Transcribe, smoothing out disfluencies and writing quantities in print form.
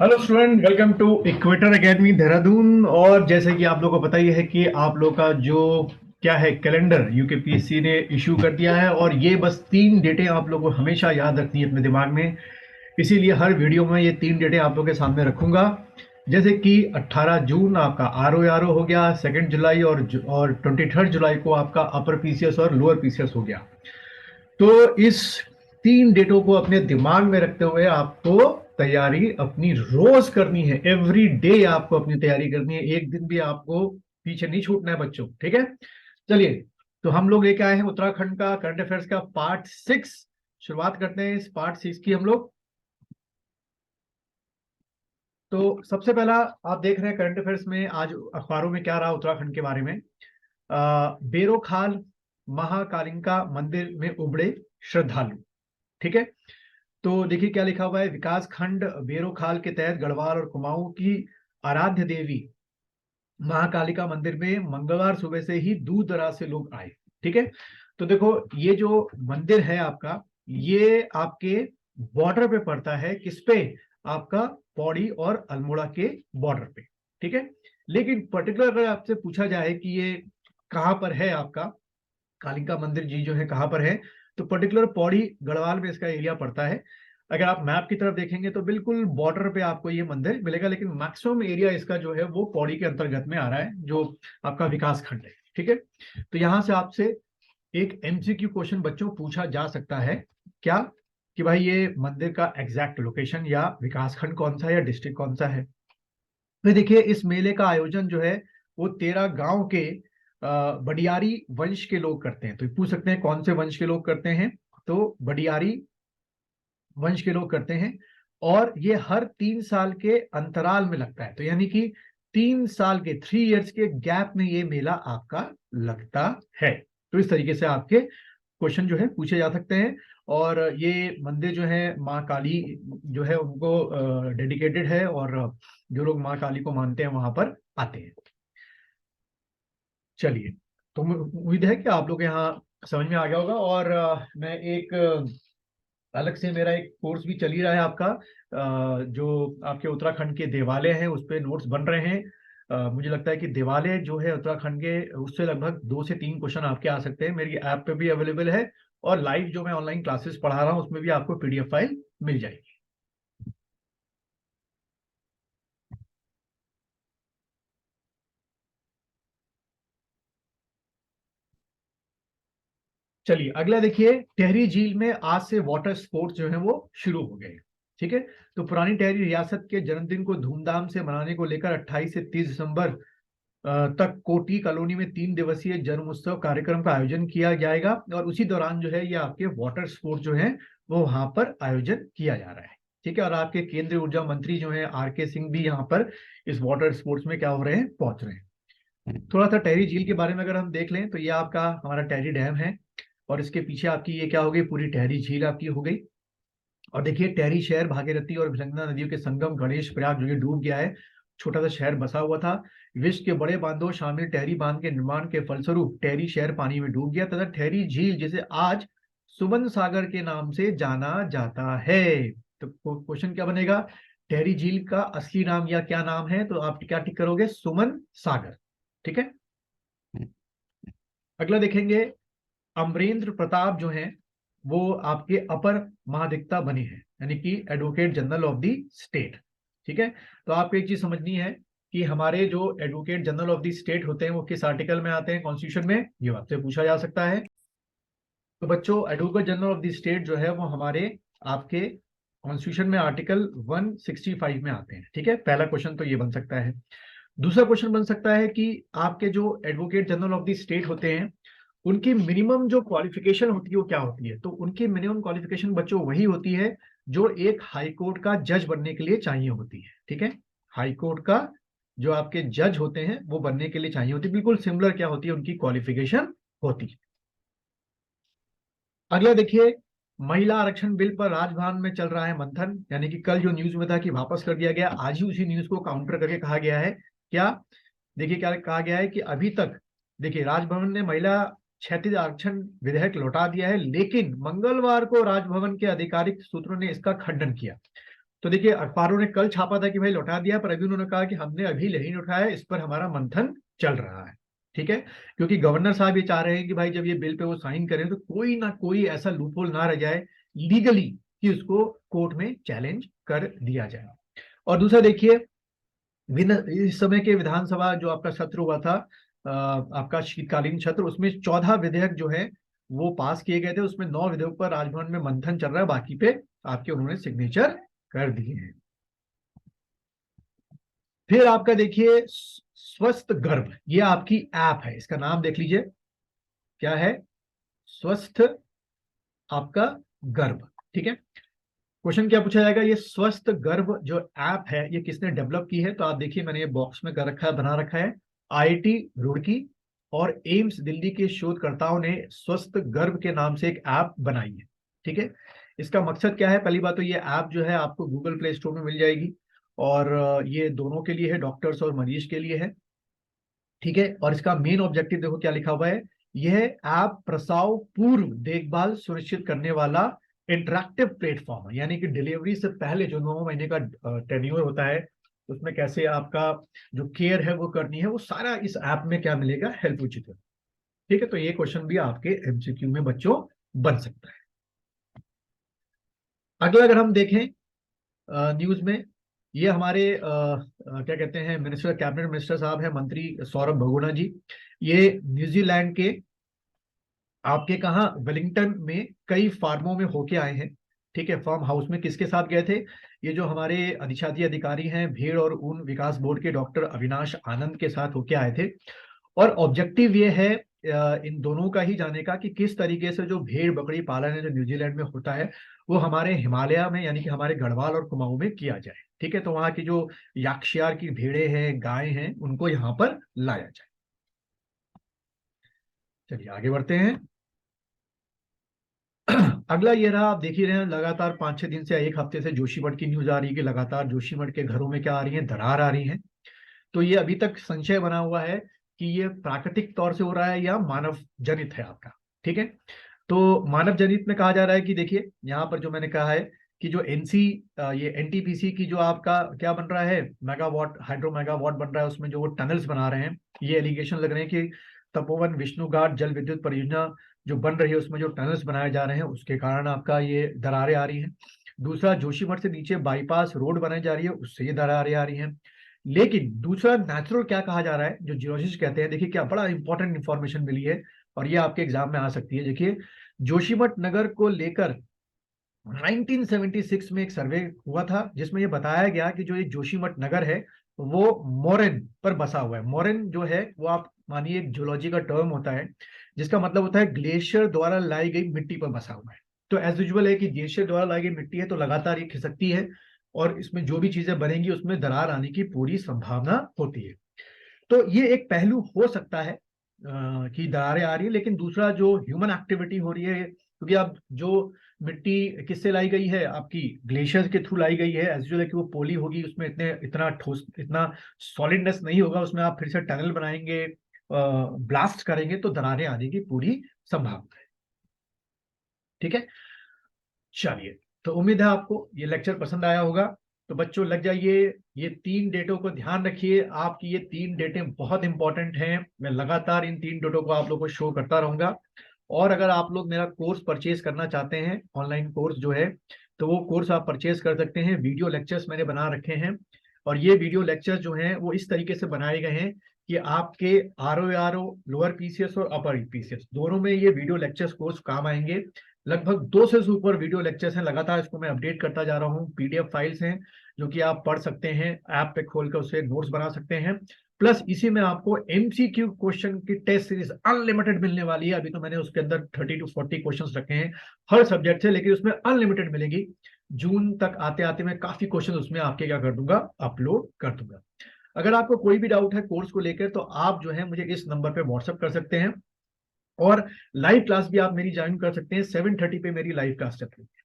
Hello student, welcome to Equator Academy Dehradun. और जैसे कि आप लोगों को पता ही है कि आप लोग का जो क्या है कैलेंडर यूकेपीएससी ने इशू कर दिया है, और ये बस 3 डेटें आप लोगों को हमेशा याद रखनी है अपने दिमाग में। इसीलिए हर वीडियो में ये 3 डेटें आप लोगों के सामने रखूंगा। जैसे कि 18 जून आपका आर ओ हो गया, 2 जुलाई और 23 जुलाई को आपका अपर पीसीएस और लोअर पीसीएस हो गया। तो इस 3 डेटों को अपने दिमाग में रखते हुए आपको तैयारी अपनी रोज करनी है। एवरी डे आपको अपनी तैयारी करनी है, एक दिन भी आपको पीछे नहीं छूटना है बच्चों, ठीक है। चलिए, तो हम लोग लेके आए हैं उत्तराखंड का करंट अफेयर्स का पार्ट 6। शुरुआत करते हैं इस पार्ट 6 की हम लोग। तो सबसे पहला आप देख रहे हैं करंट अफेयर्स में आज अखबारों में क्या रहा उत्तराखंड के बारे में। बेरोखाल महाकालिका मंदिर में उमड़े श्रद्धालु, ठीक है। तो देखिए क्या लिखा हुआ है। विकास खंड बेरोखाल के तहत गढ़वाल और कुमाऊं की आराध्य देवी महाकालिका मंदिर में मंगलवार सुबह से ही दूर दराज से लोग आए, ठीक है। तो देखो, ये जो मंदिर है आपका, ये आपके बॉर्डर पे पड़ता है। किस पे? आपका पौड़ी और अल्मोड़ा के बॉर्डर पे, ठीक है। लेकिन पर्टिकुलर अगर आपसे पूछा जाए कि ये कहाँ पर है, आपका कालिका मंदिर जी जो है कहाँ पर है, तो पर्टिकुलर पौड़ी गढ़वाल में इसका एरिया पड़ता है। अगर आप मैप की तरफ देखेंगे तो बिल्कुल बॉर्डर पे आपको ये मंदिर मिलेगा, लेकिन मैक्सिमम एरिया इसका जो है वो पौड़ी के अंतर्गत में आ रहा है, जो आपका विकास खंड है, ठीक है। तो यहां से आपसे एक एमसीक्यू क्वेश्चन बच्चों पूछा जा सकता है। क्या? कि भाई ये मंदिर का एग्जैक्ट लोकेशन या विकास खंड कौन सा है या डिस्ट्रिक्ट कौन सा है। तो देखिए, इस मेले का आयोजन जो है वो 13 गांव के बडियारी वंश के लोग करते हैं। तो पूछ सकते हैं कौन से वंश के लोग करते हैं। तो बडियारी वंश के लोग करते हैं, और ये हर 3 साल के अंतराल में लगता है। तो यानी कि 3 साल के 3 इयर्स के गैप में ये मेला आपका लगता है। तो इस तरीके से आपके क्वेश्चन जो है पूछे जा सकते हैं। और ये मंदिर जो है माँ काली जो है उनको डेडिकेटेड है, और जो लोग माँ काली को मानते हैं वहां पर आते हैं। चलिए, तो उम्मीद है कि आप लोग यहाँ समझ में आ गया होगा। और मैं एक अलग से मेरा एक कोर्स भी चल ही रहा है आपका, जो आपके उत्तराखंड के देवालय हैं उस पे नोट्स बन रहे हैं। मुझे लगता है कि देवालय जो है उत्तराखंड के, उससे लगभग 2 से 3 क्वेश्चन आपके आ सकते हैं। मेरी ऐप पे भी अवेलेबल है, और लाइव जो मैं ऑनलाइन क्लासेस पढ़ा रहा हूँ उसमें भी आपको पीडीएफ फाइल मिल जाएगी। चलिए अगला देखिए। टेहरी झील में आज से वाटर स्पोर्ट्स जो है वो शुरू हो गए, ठीक है। तो पुरानी टेहरी रियासत के जन्मदिन को धूमधाम से मनाने को लेकर 28 से 30 दिसंबर तक कोटी कॉलोनी में 3 दिवसीय जन्मोत्सव कार्यक्रम का आयोजन किया जाएगा। और उसी दौरान जो है ये आपके वाटर स्पोर्ट जो है वो वहां पर आयोजन किया जा रहा है, ठीक है। और आपके केंद्रीय ऊर्जा मंत्री जो है आर के सिंह भी यहाँ पर इस वाटर स्पोर्ट्स में क्या हो रहे हैं, पहुंच रहे हैं। थोड़ा सा टेहरी झील के बारे में अगर हम देख लें तो ये आपका हमारा टेहरी डैम है, और इसके पीछे आपकी ये क्या हो गई, पूरी टेहरी झील आपकी हो गई। और देखिए टेहरी शहर भागीरथी और भिलंगना नदियों के संगम गणेश प्रयाग जो ये डूब गया है। छोटा सा शहर बसा हुआ था। विश्व के बड़े बांधों शामिल टेहरी बांध के निर्माण के फलस्वरूप टेहरी शहर पानी में डूब गया, तथा टेहरी झील जिसे आज सुमन सागर के नाम से जाना जाता है। तो क्वेश्चन क्या बनेगा, टेहरी झील का असली नाम या क्या नाम है, तो आप क्या टिक करोगे, सुमन सागर, ठीक है। अगला देखेंगे, अमरेंद्र प्रताप जो हैं वो आपके अपर महाधिवक्ता बने हैं, यानी कि advocate general of the state, ठीक है। तो आपको एक चीज समझनी है कि हमारे जो advocate general of the state होते हैं वो किस आर्टिकल में आते हैं कॉन्स्टिट्यूशन में, ये आपसे पूछा जा सकता है। तो बच्चों, advocate general of the state जो है वो हमारे आपके कॉन्स्टिट्यूशन में आर्टिकल 165 में आते हैं, ठीक है। पहला क्वेश्चन तो ये बन सकता है। दूसरा क्वेश्चन बन सकता है कि आपके जो advocate general of the state होते हैं उनकी मिनिमम जो क्वालिफिकेशन होती है वो क्या होती है। तो उनकी मिनिमम क्वालिफिकेशन बच्चों वही होती है जो एक हाई कोर्ट का जज बनने के लिए चाहिए होती है, ठीक है। हाई कोर्ट का जो आपके जज होते हैं वो बनने के लिए चाहिए होती है, बिल्कुल सिमिलर क्या होती है उनकी क्वालिफिकेशन होती है। अगला देखिए, महिला आरक्षण बिल पर राजभवन में चल रहा है मंथन, यानी कि कल जो न्यूज में था कि वापस कर दिया गया, आज ही उसी न्यूज को काउंटर करके कहा गया है। क्या? देखिए क्या कहा गया है कि अभी तक देखिए राजभवन ने महिला क्षैतिज आरक्षण विधेयक लौटा दिया है, लेकिन मंगलवार को राजभवन के आधिकारिक सूत्रों ने इसका खंडन किया। तो देखिए अखबारों ने कल छापा था कि भाई लौटा दिया, पर अभी उन्होंने कहा कि हमने अभी नहीं उठाया, इस पर हमारा मंथन चल रहा है। ठीक है, क्योंकि गवर्नर साहब ये चाह रहे हैं कि भाई जब ये बिल पे वो साइन करें तो कोई ना कोई ऐसा लूपहोल ना रह जाए लीगली कि उसको कोर्ट में चैलेंज कर दिया जाए। और दूसरा देखिए, इस समय के विधानसभा जो आपका सत्र हुआ था, आपका शीतकालीन सत्र, उसमें 14 विधेयक जो है वो पास किए गए थे। उसमें 9 विधेयक पर राजभवन में मंथन चल रहा है, बाकी पे आपके उन्होंने सिग्नेचर कर दिए हैं। फिर आपका देखिए स्वस्थ गर्भ, ये आपकी ऐप है, इसका नाम देख लीजिए क्या है, स्वस्थ आपका गर्भ। ठीक है, क्वेश्चन क्या पूछा जाएगा, ये स्वस्थ गर्भ जो ऐप है ये किसने डेवलप की है, तो आप देखिए मैंने ये बॉक्स में कर रखा है, बना रखा है। आईआईटी रुड़की और एम्स दिल्ली के शोधकर्ताओं ने स्वस्थ गर्भ के नाम से एक ऐप बनाई है। ठीक है, इसका मकसद क्या है, पहली बात तो ये ऐप जो है आपको गूगल प्ले स्टोर में मिल जाएगी, और ये दोनों के लिए है, डॉक्टर्स और मरीज के लिए है। ठीक है, और इसका मेन ऑब्जेक्टिव देखो क्या लिखा हुआ है, यह ऐप प्रसव पूर्व देखभाल सुनिश्चित करने वाला इंटरैक्टिव प्लेटफॉर्म है, यानी कि डिलीवरी से पहले जो 9 महीने का टेन्योर होता है उसमें कैसे आपका जो केयर है वो करनी है, वो सारा इस ऐप में क्या मिलेगा, हेल्प उचित है। ठीक है, तो ये क्वेश्चन भी आपके एमसीक्यू में बच्चों बन सकता है। अगला अगर हम देखें न्यूज में, ये हमारे क्या कहते हैं मिनिस्टर, कैबिनेट मिनिस्टर साहब है, मंत्री सौरभ बहुगुणा जी। ये न्यूजीलैंड के आपके कहा वेलिंगटन में कई फार्मों में होके आए हैं। ठीक है, फार्म हाउस में किसके साथ गए थे, ये जो हमारे अधिशासी अधिकारी हैं भेड़ और ऊन विकास बोर्ड के डॉक्टर अविनाश आनंद के साथ होके आए थे। और ऑब्जेक्टिव ये है इन दोनों का ही जाने का कि किस तरीके से जो भेड़ बकरी पालन है जो न्यूजीलैंड में होता है वो हमारे हिमालय में यानी कि हमारे गढ़वाल और कुमाऊं में किया जाए। ठीक है, तो वहां की जो याक्षियार की भेड़ें हैं, गायें हैं, उनको यहाँ पर लाया जाए। चलिए आगे बढ़ते हैं। अगला ये रहा, आप देख ही रहे हैं लगातार 5-6 दिन से, एक हफ्ते से जोशीमठ की न्यूज आ रही है कि लगातार जोशीमठ के घरों में क्या आ रही है, दरार आ रही है। तो ये अभी तक संशय बना हुआ है कि ये प्राकृतिक तौर से हो रहा है या मानव जनित है आपका। ठीक है, तो मानव जनित में कहा जा रहा है कि देखिए यहाँ पर जो मैंने कहा है कि जो ये एनटीपीसी की जो आपका क्या बन रहा है, मेगावाट हाइड्रो मेगावाट बन रहा है, उसमें जो वो टनल्स बना रहे हैं, ये एलिगेशन लग रहे हैं कि तपोवन विष्णुघाट जल विद्युत परियोजना जो बन रही है उसमें जो टनल्स बनाए जा रहे हैं उसके कारण आपका ये दरारें आ रही हैं। दूसरा, जोशीमठ से नीचे बाईपास रोड बनाई जा रही है, उससे ये दरारें आ रही हैं। लेकिन दूसरा नेचुरल क्या कहा जा रहा है, जो जियोलॉजिस्ट कहते हैं, देखिए क्या बड़ा इंपॉर्टेंट इंफॉर्मेशन मिली है और ये आपके एग्जाम में आ सकती है। देखिए जोशीमठ नगर को लेकर 1976 में एक सर्वे हुआ था जिसमें ये बताया गया कि जो ये जोशीमठ नगर है वो मोरेन पर बसा हुआ है। मोरेन जो है वो आप मानिए एक जियोलॉजी का टर्म होता है जिसका मतलब होता है ग्लेशियर द्वारा लाई गई मिट्टी पर बसा हुआ है। तो एज यूजुअल है कि ग्लेशियर द्वारा लाई गई मिट्टी है तो लगातार ये खिसकती है और इसमें जो भी चीजें बनेंगी उसमें दरार आने की पूरी संभावना होती है। तो ये एक पहलू हो सकता है कि दरारें आ रही है। लेकिन दूसरा जो ह्यूमन एक्टिविटी हो रही है, क्योंकि अब जो मिट्टी किससे लाई गई है, आपकी ग्लेशियर के थ्रू लाई गई है, एज यूजुअल है कि वो पोली होगी, उसमें इतना ठोस इतना सॉलिडनेस नहीं होगा, उसमें आप फिर से टनल बनाएंगे, ब्लास्ट करेंगे तो दरारें आने की पूरी संभावना है। ठीक है, चलिए, तो उम्मीद है आपको ये लेक्चर पसंद आया होगा। तो बच्चों लग जाइए, ये 3 डेटों को ध्यान रखिए, आपकी ये 3 डेटें बहुत इंपॉर्टेंट हैं। मैं लगातार इन 3 डेटों को आप लोगों को शो करता रहूंगा। और अगर आप लोग मेरा कोर्स परचेज करना चाहते हैं, ऑनलाइन कोर्स जो है, तो वो कोर्स आप परचेज कर सकते हैं। वीडियो लेक्चर्स मैंने बना रखे हैं और ये वीडियो लेक्चर्स जो हैं वो इस तरीके से बनाए गए हैं कि आपके आरओ लोअर पीसीएस और अपर पीसीएस दोनों में ये वीडियो लेक्चर्स कोर्स काम आएंगे। लगभग 200 से ऊपर वीडियो लेक्चर्स हैं, लगातार इसको मैं अपडेट करता जा रहा हूँ। पीडीएफ फाइल्स हैं जो कि आप पढ़ सकते हैं, ऐप पे खोलकर उससे नोट्स बना सकते हैं। प्लस इसी में आपको एमसीक्यू क्वेश्चन की टेस्ट सीरीज अनलिमिटेड मिलने वाली है। अभी तो मैंने उसके अंदर 30 to 40 क्वेश्चंस रखे हैं हर सब्जेक्ट से, लेकिन उसमें अनलिमिटेड मिलेगी। जून तक आते आते मैं काफी क्वेश्चन उसमें आपके क्या कर दूंगा, अपलोड कर दूंगा। अगर आपको कोई भी डाउट है कोर्स को लेकर तो आप जो है मुझे इस नंबर पे व्हाट्सएप कर सकते हैं और लाइव क्लास भी आप मेरी ज्वाइन कर सकते हैं। 7:30 पे मेरी लाइव क्लास चल रही है।